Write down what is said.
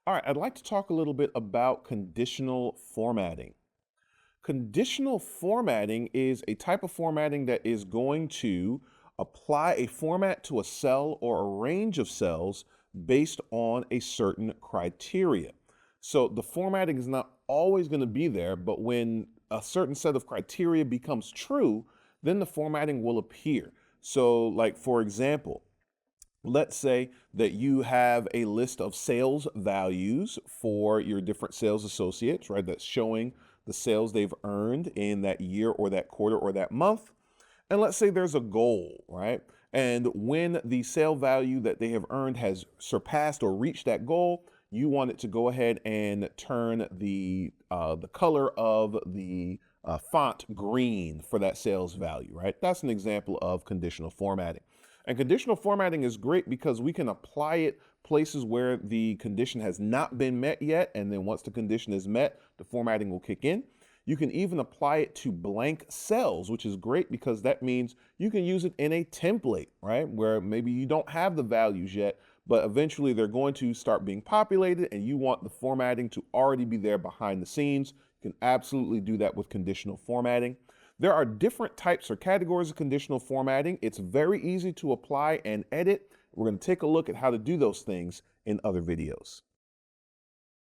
All right, I'd like to talk a little bit about conditional formatting. Conditional formatting is a type of formatting that is going to apply a format to a cell or a range of cells based on a certain criteria. So the formatting is not always going to be there, but when a certain set of criteria becomes true, then the formatting will appear. So, like for example, let's say that you have a list of sales values for your different sales associates, right? That's showing the sales they've earned in that year or that quarter or that month. And let's say there's a goal, right? And when the sale value that they have earned has surpassed or reached that goal, you want it to go ahead and turn the color of the font green for that sales value, right? That's an example of conditional formatting. And conditional formatting is great because we can apply it places where the condition has not been met yet. And then once the condition is met, the formatting will kick in. You can even apply it to blank cells, which is great because that means you can use it in a template, right? Where maybe you don't have the values yet, but eventually they're going to start being populated and you want the formatting to already be there behind the scenes. You can absolutely do that with conditional formatting. There are different types or categories of conditional formatting. It's very easy to apply and edit. We're going to take a look at how to do those things in other videos.